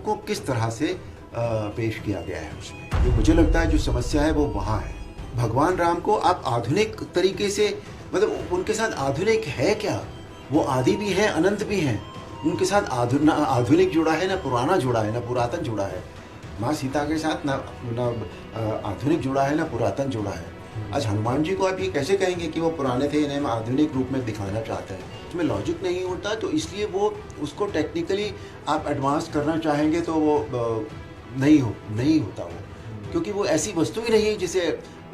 को किस तरह से पेश किया गया है उसमें। तो मुझे लगता है जो समस्या है वो वहाँ है। भगवान राम को आप आधुनिक तरीके से, मतलब उनके साथ आधुनिक है क्या? वो आदि भी है, अनंत भी हैं। उनके साथ आधुनिक जुड़ा है, ना पुराना जुड़ा है, ना पुरातन जुड़ा है। माँ सीता के साथ ना आधुनिक जुड़ा है, ना पुरातन जुड़ा है। आज हनुमान जी को आप ये कैसे कहेंगे कि वो पुराने थे, इन्हें हम आधुनिक रूप में दिखाना चाहते हैं? उसमें लॉजिक नहीं होता, तो इसलिए वो उसको टेक्निकली आप एडवांस करना चाहेंगे तो वो नहीं होता वो, क्योंकि वो ऐसी वस्तु ही नहीं है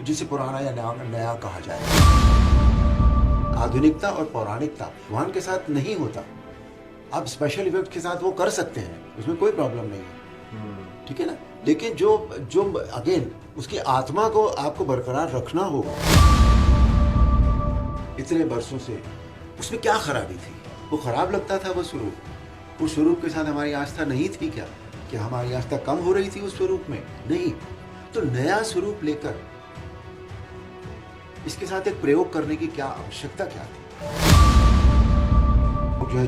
जिसे पुराना या नया कहा जाए। आधुनिकता और पौराणिकता भगवान के साथ नहीं होता। आप स्पेशल इफेक्ट के साथ वो कर सकते हैं, उसमें कोई प्रॉब्लम नहीं है, ठीक है ना। लेकिन जो अगेन उसकी आत्मा को आपको बरकरार रखना होगा। इतने बरसों से उसमें क्या खराबी थी? वो खराब लगता था वो स्वरूप। उस स्वरूप के साथ हमारी आस्था नहीं थी क्या? कि हमारी आस्था कम हो रही थी उस स्वरूप में? नहीं। तो नया स्वरूप लेकर इसके साथ एक प्रयोग करने की क्या आवश्यकता क्या थी?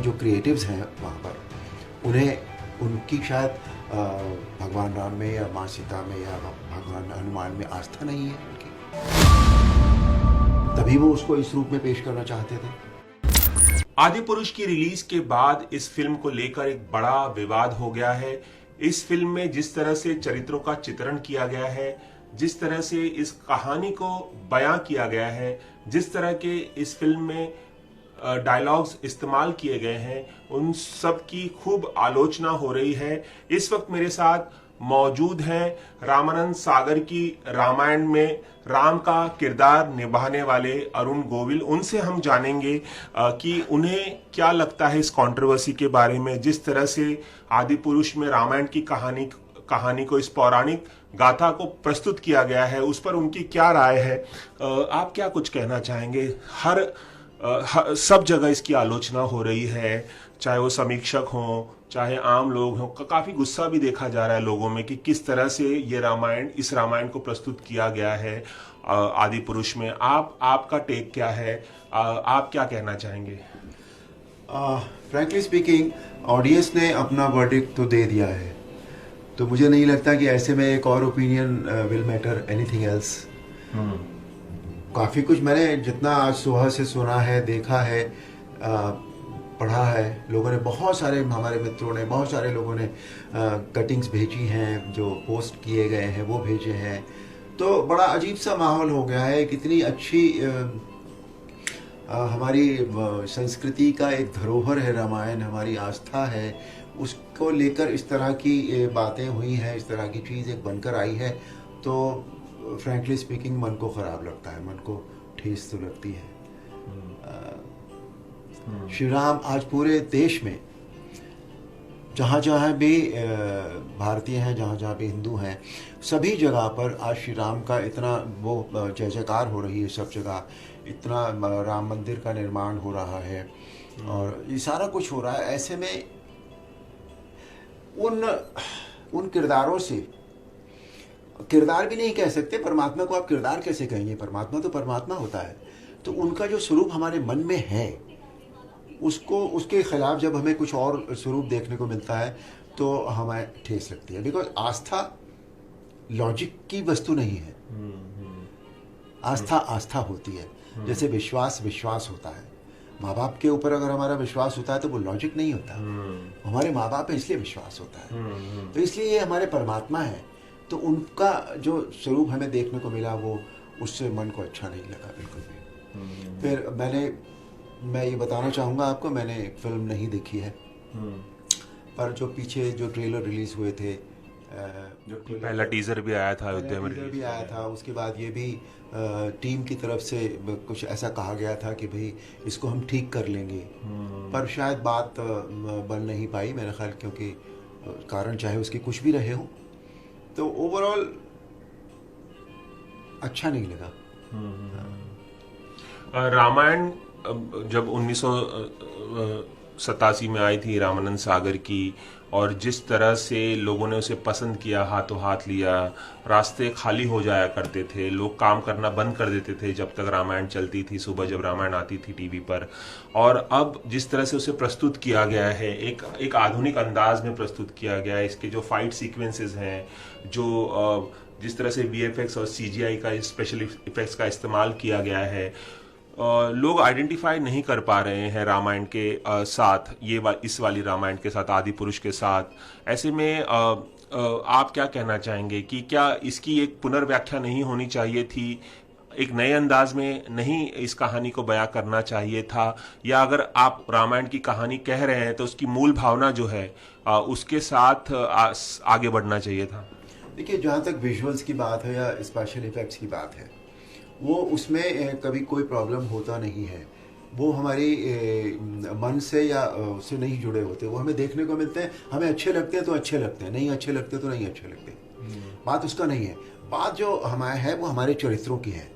जो क्रिएटिव्स हैं वहाँ पर, उन्हें उनकी शायद भगवान राम में या माँ सीता में या भगवान हनुमान में आस्था नहीं है उनकी, तभी वो उसको इस रूप में पेश करना चाहते थे। आदि पुरुष की रिलीज के बाद इस फिल्म को लेकर एक बड़ा विवाद हो गया है। इस फिल्म में जिस तरह से चरित्रों का चित्रण किया गया है, जिस तरह से इस कहानी को बयां किया गया है, जिस तरह के इस फिल्म में डायलॉग्स इस्तेमाल किए गए हैं, उन सब की खूब आलोचना हो रही है। इस वक्त मेरे साथ मौजूद हैं रामानंद सागर की रामायण में राम का किरदार निभाने वाले अरुण गोविल। उनसे हम जानेंगे कि उन्हें क्या लगता है इस कंट्रोवर्सी के बारे में, जिस तरह से आदि पुरुष में रामायण की कहानी को, इस पौराणिक गाथा को प्रस्तुत किया गया है, उस पर उनकी क्या राय है। आप क्या कुछ कहना चाहेंगे? सब जगह इसकी आलोचना हो रही है, चाहे वो समीक्षक हों, चाहे आम लोग हों। काफी गुस्सा भी देखा जा रहा है लोगों में कि किस तरह से ये इस रामायण को प्रस्तुत किया गया है आदि पुरुष में। आपका टेक क्या है? आप क्या कहना चाहेंगे? फ्रैंकली स्पीकिंग, ऑडियंस ने अपना वर्डिक्ट तो दे दिया है, तो मुझे नहीं लगता कि ऐसे में एक और opinion will matter anything else. काफ़ी कुछ मैंने जितना आज सुबह से सुना है, देखा है, पढ़ा है, लोगों ने, बहुत सारे हमारे मित्रों ने, बहुत सारे लोगों ने कटिंग्स भेजी हैं, जो पोस्ट किए गए हैं वो भेजे हैं। तो बड़ा अजीब सा माहौल हो गया है। कितनी अच्छी हमारी संस्कृति का एक धरोहर है रामायण, हमारी आस्था है, उसको लेकर इस तरह की बातें हुई हैं, इस तरह की चीज़ एक बनकर आई है, तो फ्रैंकली स्पीकिंग मन को ख़राब लगता है, मन को ठेस तो लगती है। श्री राम आज पूरे देश में जहाँ जहाँ भी भारतीय हैं, जहाँ जहाँ भी हिंदू हैं, सभी जगह पर आज श्री राम का इतना वो जय जयकार हो रही है। सब जगह इतना राम मंदिर का निर्माण हो रहा है और ये सारा कुछ हो रहा है। ऐसे में उन किरदारों से, किरदार भी नहीं कह सकते, परमात्मा को आप किरदार कैसे कहेंगे? परमात्मा तो परमात्मा होता है। तो उनका जो स्वरूप हमारे मन में है, उसके खिलाफ जब हमें कुछ और स्वरूप देखने को मिलता है तो हमें ठेस लगती है। बिकॉज आस्था लॉजिक की वस्तु नहीं है। आस्था होती है, जैसे विश्वास होता है। माँ बाप के ऊपर अगर हमारा विश्वास होता है तो वो लॉजिक नहीं होता। हमारे माँ बाप है इसलिए विश्वास होता है। तो इसलिए ये हमारे परमात्मा है। तो उनका जो स्वरूप हमें देखने को मिला, वो उससे मन को अच्छा नहीं लगा बिल्कुल भी। फिर मैं ये बताना चाहूँगा आपको, मैंने एक फिल्म नहीं देखी है, पर जो पीछे जो ट्रेलर रिलीज़ हुए थे, जो पहला टीज़र भी आया था अयोध्या में, भी आया था, उसके बाद ये भी टीम की तरफ से कुछ ऐसा कहा गया था कि भाई इसको हम ठीक कर लेंगे, पर शायद बात बन नहीं पाई मेरा ख्याल, क्योंकि कारण चाहे उसके कुछ भी रहे हो, तो ओवरऑल अच्छा नहीं लगा। रामायण जब 87 में आई थी रामानंद सागर की, और जिस तरह से लोगों ने उसे पसंद किया, हाथों हाथ लिया, रास्ते खाली हो जाया करते थे, लोग काम करना बंद कर देते थे जब तक रामायण चलती थी, सुबह जब रामायण आती थी टीवी पर। और अब जिस तरह से उसे प्रस्तुत किया गया है, एक आधुनिक अंदाज में प्रस्तुत किया गया है, इसके जो फाइट सीक्वेंसेस हैं, जो जिस तरह से वीएफएक्स और सीजीआई का, स्पेशल इफेक्ट्स का इस्तेमाल किया गया है, लोग आइडेंटिफाई नहीं कर पा रहे हैं रामायण के साथ, इस वाली रामायण के साथ, आदि पुरुष के साथ। ऐसे में आप क्या कहना चाहेंगे कि क्या इसकी एक पुनर्व्याख्या नहीं होनी चाहिए थी, एक नए अंदाज में नहीं इस कहानी को बयां करना चाहिए था, या अगर आप रामायण की कहानी कह रहे हैं तो उसकी मूल भावना जो है उसके साथ आगे बढ़ना चाहिए था? देखिए, जहाँ तक विजुअल्स की बात है या स्पेशल इफेक्ट्स की बात है, वो उसमें कभी कोई प्रॉब्लम होता नहीं है। वो हमारी मन से या उससे नहीं जुड़े होते, वो हमें देखने को मिलते हैं, हमें अच्छे लगते हैं तो अच्छे लगते हैं, नहीं अच्छे लगते तो नहीं अच्छे लगते। बात उसका नहीं है। बात जो हमारे है वो हमारे चरित्रों की है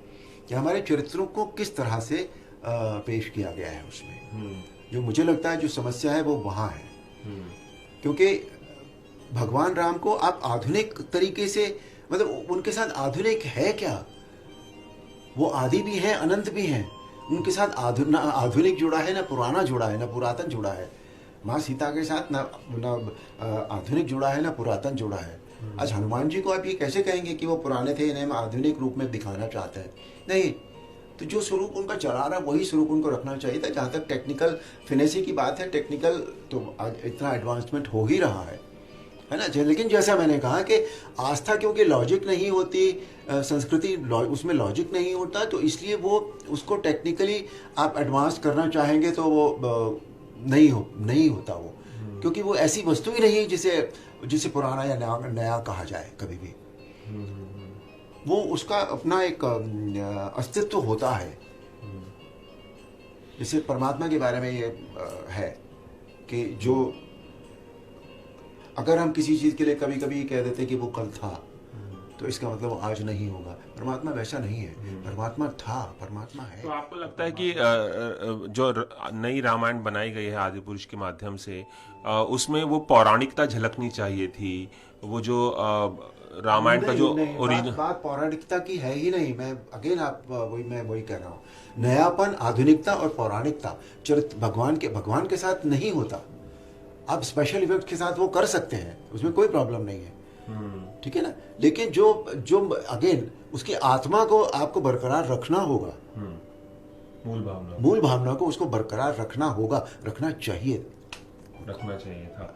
कि हमारे चरित्रों को किस तरह से पेश किया गया है उसमें। जो मुझे लगता है जो समस्या है वो वहाँ है, क्योंकि भगवान राम को आप आधुनिक तरीके से, मतलब उनके साथ आधुनिक है क्या? वो आदि भी हैं, अनंत भी हैं। उनके साथ आधुनिक जुड़ा है, ना पुराना जुड़ा है, ना पुरातन जुड़ा है। माँ सीता के साथ ना आधुनिक जुड़ा है, ना पुरातन जुड़ा है। आज हनुमान जी को आप ये कैसे कहेंगे कि वो पुराने थे, इन्हें आधुनिक रूप में दिखाना चाहते हैं? नहीं। तो जो स्वरूप उनका चला रहा है वही स्वरूप उनको रखना चाहिए था। जहाँ तक टेक्निकल फिनेसी की बात है, टेक्निकल तो आज इतना एडवांसमेंट हो ही रहा है ना। लेकिन जैसा मैंने कहा कि आस्था, क्योंकि लॉजिक नहीं होती, संस्कृति उसमें लॉजिक नहीं होता, तो इसलिए वो उसको टेक्निकली आप एडवांस करना चाहेंगे तो वो नहीं होता वो, क्योंकि वो ऐसी वस्तु ही नहीं है जिसे पुराना या नया कहा जाए कभी भी। वो उसका अपना एक अस्तित्व होता है। जैसे परमात्मा के बारे में ये है कि जो अगर हम किसी चीज़ के लिए कभी कभी कह देते कि वो कल था, तो इसका मतलब वो आज नहीं होगा। परमात्मा वैसा नहीं है, परमात्मा था, परमात्मा है। तो आपको लगता है कि जो नई रामायण बनाई गई है आदि पुरुष के माध्यम से, उसमें वो पौराणिकता झलकनी चाहिए थी? वो जो रामायण का जो ओरिजिनल बात पौराणिकता की है ही नहीं। मैं वही कह रहा हूँ, नयापन, आधुनिकता और पौराणिकता चरित्र भगवान के साथ नहीं होता। आप स्पेशल इफेक्ट के साथ वो कर सकते हैं, उसमें कोई प्रॉब्लम नहीं है, ठीक है ना। लेकिन जो अगेन उसकी आत्मा को आपको बरकरार रखना होगा, मूल भावना को उसको बरकरार रखना होगा, रखना चाहिए था।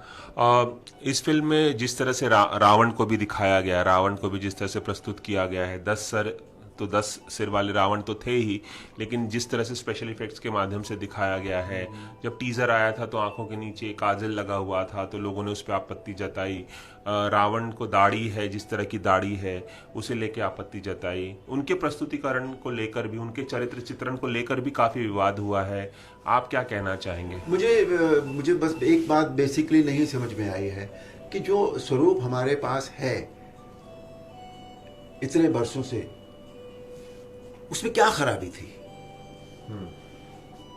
इस फिल्म में जिस तरह से रावण को भी दिखाया गया, रावण को भी जिस तरह से प्रस्तुत किया गया है, 10 सर तो 10 सिर वाले रावण तो थे ही, लेकिन जिस तरह से स्पेशल इफेक्ट्स के माध्यम से दिखाया गया है, जब टीजर आया था तो आंखों के नीचे काजल लगा हुआ था, तो लोगों ने उस पर आपत्ति जताई। रावण को दाढ़ी है, जिस तरह की दाढ़ी है उसे लेके आपत्ति जताई। उनके प्रस्तुतिकरण को लेकर भी, उनके चरित्र चित्रण को लेकर भी काफी विवाद हुआ है। आप क्या कहना चाहेंगे? मुझे बस एक बात बेसिकली नहीं समझ में आई है कि जो स्वरूप हमारे पास है इतने वर्षों से, उसमें क्या खराबी थी?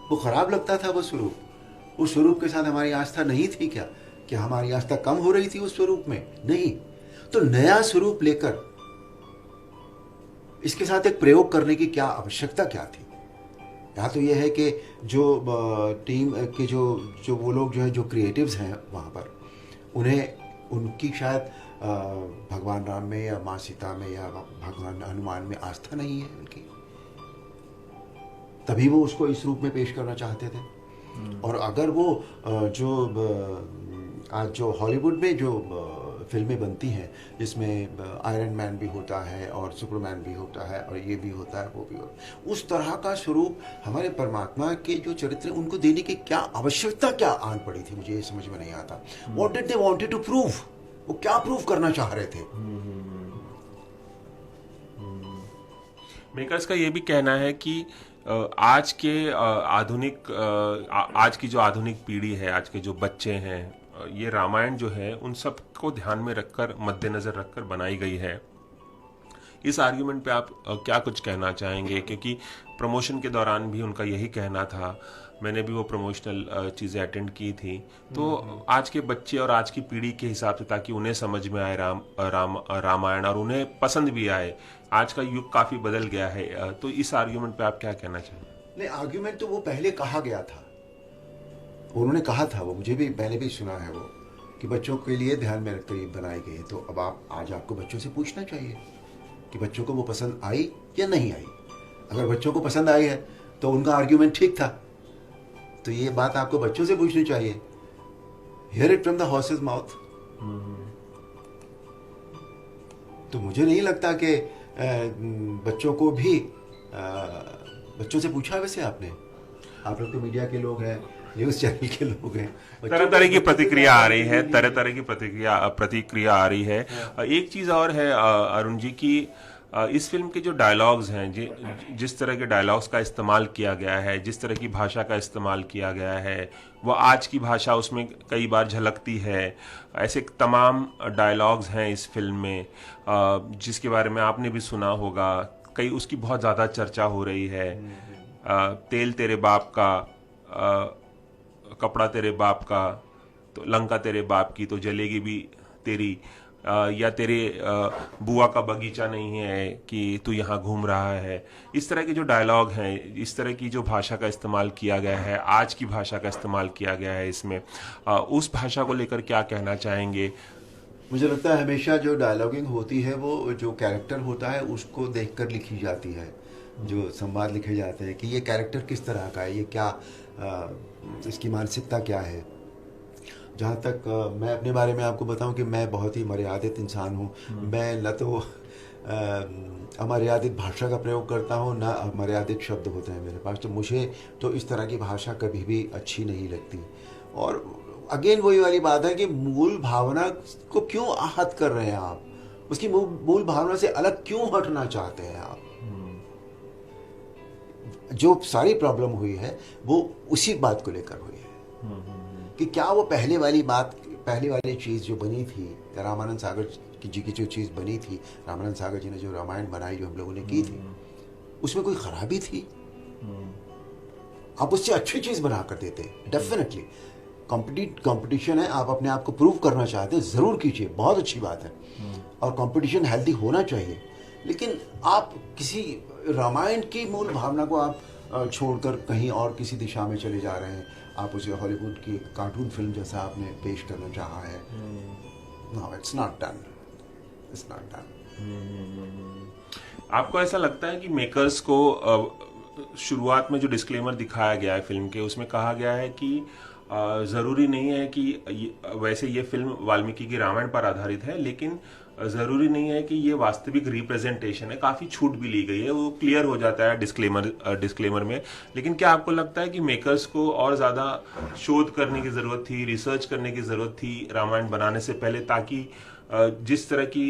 वो खराब लगता था वो स्वरूप? उस स्वरूप के साथ हमारी आस्था नहीं थी क्या? क्या हमारी आस्था कम हो रही थी उस स्वरूप में? नहीं। तो नया स्वरूप लेकर इसके साथ एक प्रयोग करने की क्या आवश्यकता क्या थी? या तो यह है कि जो टीम के जो वो लोग जो है, जो क्रिएटिव्स हैं वहाँ पर, उन्हें उनकी शायद भगवान राम में या माँ सीता में या भगवान हनुमान में आस्था नहीं है उनकी, तभी वो उसको इस रूप में पेश करना चाहते थे। और अगर वो आज जो हॉलीवुड में जो फिल्में बनती हैं, जिसमें आयरन मैन भी होता है और सुपरमैन भी होता है और ये भी होता है, वो भी होता है, उस तरह का स्वरूप हमारे परमात्मा के जो चरित्र उनको देने की क्या आवश्यकता क्या आन पड़ी थी? मुझे ये समझ में नहीं आता। What did they wanted to prove? वो क्या प्रूव करना चाह रहे थे? मेकर्स का ये भी कहना है कि आज की जो आधुनिक पीढ़ी है, आज के जो बच्चे हैं, ये रामायण जो है उन सब को ध्यान में रखकर, मद्देनजर रखकर बनाई गई है। इस आर्ग्यूमेंट पे आप क्या कुछ कहना चाहेंगे? क्योंकि प्रमोशन के दौरान भी उनका यही कहना था मैंने भी वो प्रमोशनल चीज़ें अटेंड की थी। तो आज के बच्चे और आज की पीढ़ी के हिसाब से, ताकि उन्हें समझ में आए रामायण और उन्हें पसंद भी आए, आज का युग काफ़ी बदल गया है। तो इस आर्ग्यूमेंट पे आप क्या कहना चाहेंगे? नहीं, आर्ग्यूमेंट तो वो पहले कहा गया था, उन्होंने कहा था, वो मुझे भी मैंने भी सुना है वो, कि बच्चों के लिए ध्यान में रखकर ये बनाई गई है। तो अब आज आपको बच्चों से पूछना चाहिए कि बच्चों को वो पसंद आई या नहीं आई। अगर बच्चों को पसंद आई है तो उनका आर्ग्यूमेंट ठीक था, तो ये बात आपको बच्चों से पूछनी चाहिए। Here it from the horses mouth. तो मुझे नहीं लगता कि बच्चों को भी बच्चों से पूछा। वैसे आपने, आप लोग तो मीडिया के लोग हैं, न्यूज चैनल के लोग हैं, तरह तरह की प्रतिक्रिया आ रही है, तरह तरह की प्रतिक्रिया आ रही है। एक चीज और है अरुण जी की, इस फिल्म के जो डायलॉग्स हैं, जिस तरह के डायलॉग्स का इस्तेमाल किया गया है, जिस तरह की भाषा का इस्तेमाल किया गया है, वो आज की भाषा उसमें कई बार झलकती है। ऐसे तमाम डायलॉग्स हैं इस फिल्म में, जिसके बारे में आपने भी सुना होगा, कई उसकी बहुत ज़्यादा चर्चा हो रही है। तेल तेरे बाप का, कपड़ा तेरे बाप का, तो लंका तेरे बाप की तो जलेगी भी तेरी, या तेरे बुआ का बगीचा नहीं है कि तू यहाँ घूम रहा है। इस तरह के जो डायलॉग हैं, इस तरह की जो भाषा का इस्तेमाल किया गया है, आज की भाषा का इस्तेमाल किया गया है इसमें, उस भाषा को लेकर क्या कहना चाहेंगे? मुझे लगता है हमेशा जो डायलॉगिंग होती है वो जो कैरेक्टर होता है उसको देखकर लिखी जाती है। जो संवाद लिखे जाते हैं कि ये कैरेक्टर किस तरह का है, ये क्या इसकी मानसिकता क्या है। जहाँ तक मैं अपने बारे में आपको बताऊं कि मैं बहुत ही मर्यादित इंसान हूँ। मैं न तो अमर्यादित भाषा का प्रयोग करता हूँ, ना अमर्यादित शब्द होते हैं मेरे पास। तो मुझे तो इस तरह की भाषा कभी भी अच्छी नहीं लगती। और अगेन वही वाली बात है कि मूल भावना को क्यों आहत कर रहे हैं आप, उसकी मूल भावना से अलग क्यों हटना चाहते हैं आप। जो सारी प्रॉब्लम हुई है वो उसी बात को लेकर हुई है कि क्या वो पहले वाली चीज़ जो बनी थी, रामानंद सागर जी की जो चीज़ बनी थी, रामानंद सागर जी ने जो रामायण बनाई, जो हम लोगों ने की थी, उसमें कोई खराबी थी? आप उससे अच्छी चीज़ बना कर देते। डेफिनेटली कंपटीशन है, आप अपने आप को प्रूव करना चाहते हैं, ज़रूर कीजिए, बहुत अच्छी बात है। और कंपटीशन हेल्दी होना चाहिए। लेकिन आप किसी रामायण की मूल भावना को आप छोड़कर कहीं और किसी दिशा में चले जा रहे हैं। आप उसे हॉलीवुड की कार्टून फिल्म जैसा आपने पेश करना चाहा है। No, it's not done, it's not done. आपको ऐसा लगता है कि मेकर्स को शुरुआत में जो डिस्क्लेमर दिखाया गया है फिल्म के, उसमें कहा गया है कि ज़रूरी नहीं है कि वैसे ये फिल्म वाल्मीकि की रामायण पर आधारित है, लेकिन ज़रूरी नहीं है कि ये वास्तविक रिप्रेजेंटेशन है, काफ़ी छूट भी ली गई है, वो क्लियर हो जाता है डिस्क्लेमर में। लेकिन क्या आपको लगता है कि मेकर्स को और ज़्यादा शोध करने की ज़रूरत थी, रिसर्च करने की ज़रूरत थी रामायण बनाने से पहले, ताकि जिस तरह की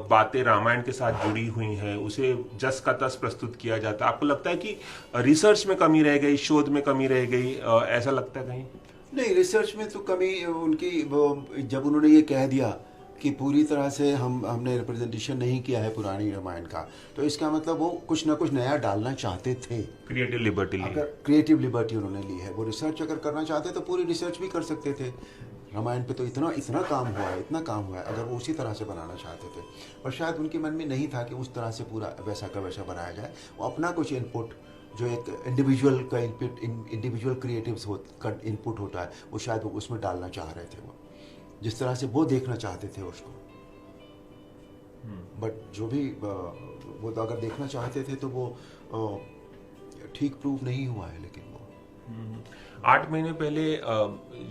बातें रामायण के साथ जुड़ी हुई हैं उसे जस का तस प्रस्तुत किया जाता है? आपको लगता है कि रिसर्च में कमी रह गई, शोध में कमी रह गई, ऐसा लगता है कहीं? नहीं, रिसर्च में तो कमी उनकी, जब उन्होंने ये कह दिया कि पूरी तरह से हमने रिप्रेजेंटेशन नहीं किया है पुरानी रामायण का, तो इसका मतलब वो कुछ ना कुछ नया डालना चाहते थे। क्रिएटिव लिबर्टी ली, अगर क्रिएटिव लिबर्टी उन्होंने ली है, वो रिसर्च अगर करना चाहते तो पूरी रिसर्च भी कर सकते थे। रामायण पे तो इतना काम हुआ है, अगर वो उसी तरह से बनाना चाहते थे। पर शायद उनके मन में नहीं था कि उस तरह से पूरा वैसा का वैसा बनाया जाए। वो अपना कुछ इनपुट, जो एक इंडिविजुअल का इनपुट, इंडिविजुअल क्रिएटिव्स का इनपुट होता है, वो शायद वो उसमें डालना चाह रहे थे, वो जिस तरह से वो देखना चाहते थे उसको। बट जो भी वो तो अगर देखना चाहते थे तो वो ठीक प्रूव नहीं हुआ है। लेकिन वो 8 महीने पहले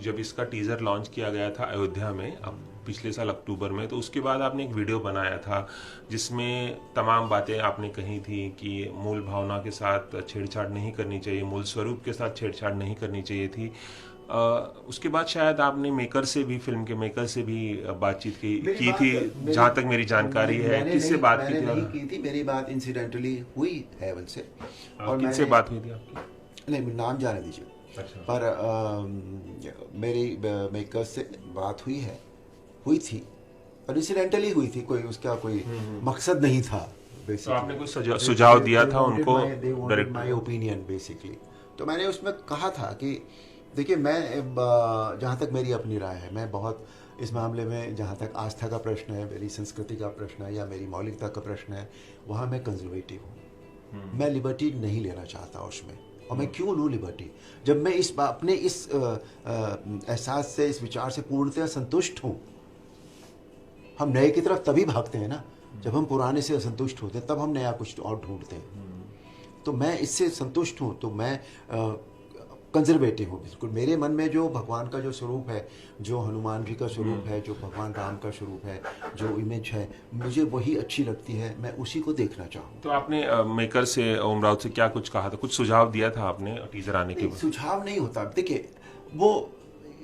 जब इसका टीजर लॉन्च किया गया था अयोध्या में, अब पिछले साल अक्टूबर में, तो उसके बाद आपने एक वीडियो बनाया था जिसमें तमाम बातें आपने कही थी कि मूल भावना के साथ छेड़छाड़ नहीं करनी चाहिए, मूल स्वरूप के साथ छेड़छाड़ नहीं करनी चाहिए थी। उसके बाद शायद आपने मेकर से भी, फिल्म के मेकर से भी बातचीत की थी, जहाँ तक मेरी जानकारी है। किससे बात की थी? नहीं की थी, मेरी बात इंसिडेंटली हुई है उनसे। और किससे बात हुई थी आपकी? नहीं, नाम जाने दीजिए। अच्छा। पर मेरी मेकर से बात हुई थी और इंसिडेंटली हुई थी, कोई उसका कोई मकसद नहीं था। तो आपने कोई सुझाव दिया था उनको? डायरेक्ट माय ओपिनियन बेसिकली, तो मैंने उसमें कहा था कि देखिए, मैं जहाँ तक मेरी अपनी राय है, मैं बहुत इस मामले में, जहाँ तक आस्था का प्रश्न है, मेरी संस्कृति का प्रश्न है या मेरी मौलिकता का प्रश्न है, वहाँ मैं कंजर्वेटिव हूँ। मैं लिबर्टी नहीं लेना चाहता उसमें। और मैं क्यों लूँ लिबर्टी, जब मैं अपने इस एहसास से, इस विचार से पूर्णतः संतुष्ट हूँ। हम नए की तरफ तभी भागते हैं ना, जब हम पुराने से असंतुष्ट होते हैं, तब हम नया कुछ और ढूंढते हैं। तो मैं इससे संतुष्ट हूँ, तो मैं कंजर्वेटिव हूँ बिल्कुल। मेरे मन में जो भगवान का जो स्वरूप है, जो हनुमान जी का स्वरूप है, जो भगवान राम का स्वरूप है, जो इमेज है, मुझे वही अच्छी लगती है। मैं उसी को देखना चाहूँ। तो आपने मेकर से, ओम राउत से क्या कुछ कहा था, कुछ सुझाव दिया था आपने टीजर आने के बाद? सुझाव नहीं होता। देखिए, वो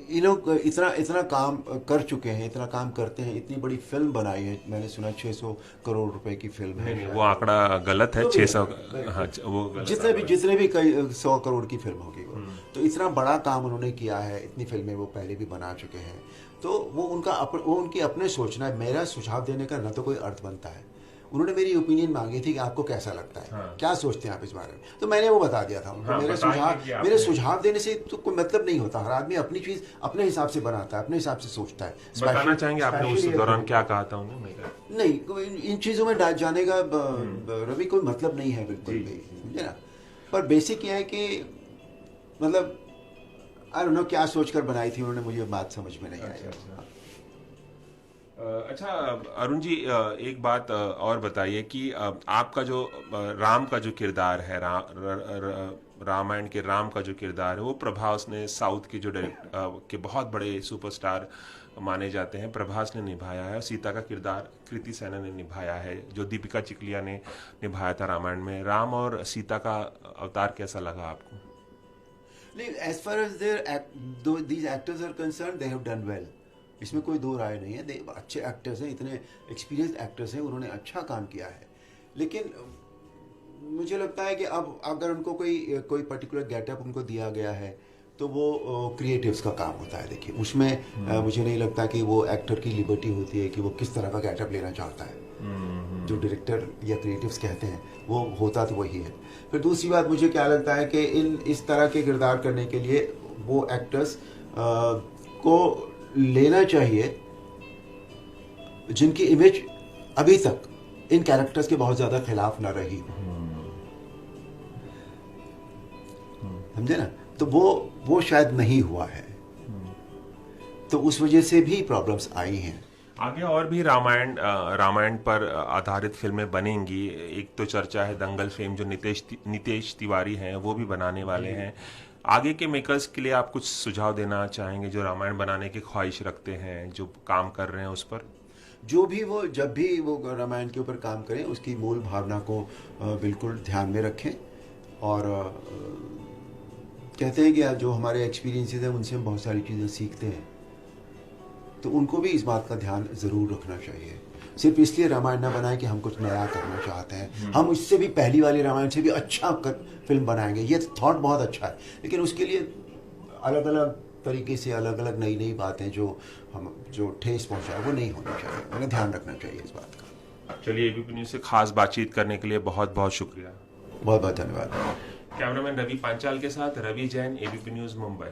ये लोग इतना काम कर चुके हैं, इतना काम करते हैं, इतनी बड़ी फिल्म बनाई है। मैंने सुना 600 करोड़ रुपए की फिल्म है। नहीं, वो आंकड़ा गलत है। 600, हाँ, वो गलत जितने भी कई 100 करोड़ की फिल्म होगी वो। तो इतना बड़ा काम उन्होंने किया है, इतनी फिल्में वो पहले भी बना चुके हैं। तो वो उनकी अपने सोचना है। मेरा सुझाव देने का न तो कोई अर्थ बनता है। उन्होंने मेरी ओपिनियन मांगी थी कि आपको कैसा लगता है, क्या सोचते हैं आप इस बारे में, तो मैंने वो बता दिया था उनको। मेरे सुझाव देने से तो कोई मतलब नहीं होता। हर आदमी अपनी चीज अपने हिसाब से बनाता है, अपने हिसाब से सोचता है। बताना चाहेंगे आपने उस दौरान क्या कहा था उन्हें? नहीं, इन चीजों में जाने का रवि कोई मतलब नहीं है बिल्कुल भी, समझे ना। पर बेसिक ये है कि मतलब आई डोंट नो क्या सोचकर बनाई थी उन्होंने, मुझे बात समझ में नहीं आई। अच्छा अरुण जी, एक बात और बताइए कि आपका जो राम का जो किरदार है, रामायण के राम का जो किरदार है, वो प्रभास ने, साउथ के जो के बहुत बड़े सुपरस्टार माने जाते हैं, प्रभास ने निभाया है। सीता का किरदार कृति सेनन ने निभाया है, जो दीपिका चिकलिया ने निभाया था रामायण में। राम और सीता का अवतार कैसा लगा आपको? नहीं, as far as these actors are concerned, they have done well. इसमें कोई दो राय नहीं है। अच्छे एक्टर्स हैं, इतने एक्सपीरियंस एक्टर्स हैं, उन्होंने अच्छा काम किया है। लेकिन मुझे लगता है कि अब अगर उनको कोई पर्टिकुलर गेटअप उनको दिया गया है, तो वो क्रिएटिव्स का काम होता है। देखिए, उसमें मुझे नहीं लगता कि वो एक्टर की लिबर्टी होती है कि वो किस तरह का गेटअप लेना चाहता है। जो डायरेक्टर या क्रिएटिव्स कहते हैं, वो होता तो वही है। फिर दूसरी बात, मुझे क्या लगता है कि इस तरह के किरदार करने के लिए वो एक्टर्स को लेना चाहिए जिनकी इमेज अभी तक इन कैरेक्टर्स के बहुत ज्यादा खिलाफ ना रही, समझे ना। तो वो शायद नहीं हुआ है, तो उस वजह से भी प्रॉब्लम्स आई हैं। आगे और भी रामायण पर आधारित फिल्में बनेंगी। एक तो चर्चा है दंगल फेम जो नितेश तिवारी हैं, वो भी बनाने वाले हैं। आगे के मेकर्स के लिए आप कुछ सुझाव देना चाहेंगे जो रामायण बनाने की ख्वाहिश रखते हैं, जो काम कर रहे हैं उस पर? जब भी वो रामायण के ऊपर काम करें, उसकी मूल भावना को बिल्कुल ध्यान में रखें। और कहते हैं कि जो हमारे एक्सपीरियंसेस हैं, उनसे हम बहुत सारी चीज़ें सीखते हैं, तो उनको भी इस बात का ध्यान ज़रूर रखना चाहिए। सिर्फ इसलिए रामायण ना बनाएं कि हम कुछ नया करना चाहते हैं, हम इससे भी पहली वाली रामायण से भी अच्छा फिल्म बनाएंगे, ये थॉट बहुत अच्छा है। लेकिन उसके लिए अलग अलग तरीके से, अलग अलग नई बातें जो ठेस पहुंचाए, वो नहीं होनी चाहिए। उन्हें ध्यान रखना चाहिए इस बात का। चलिए, एबीपी न्यूज़ से खास बातचीत करने के लिए बहुत बहुत शुक्रिया। बहुत बहुत धन्यवाद। कैमरामैन रवि पांचाल के साथ रवि जैन, एबीपी न्यूज़, मुंबई।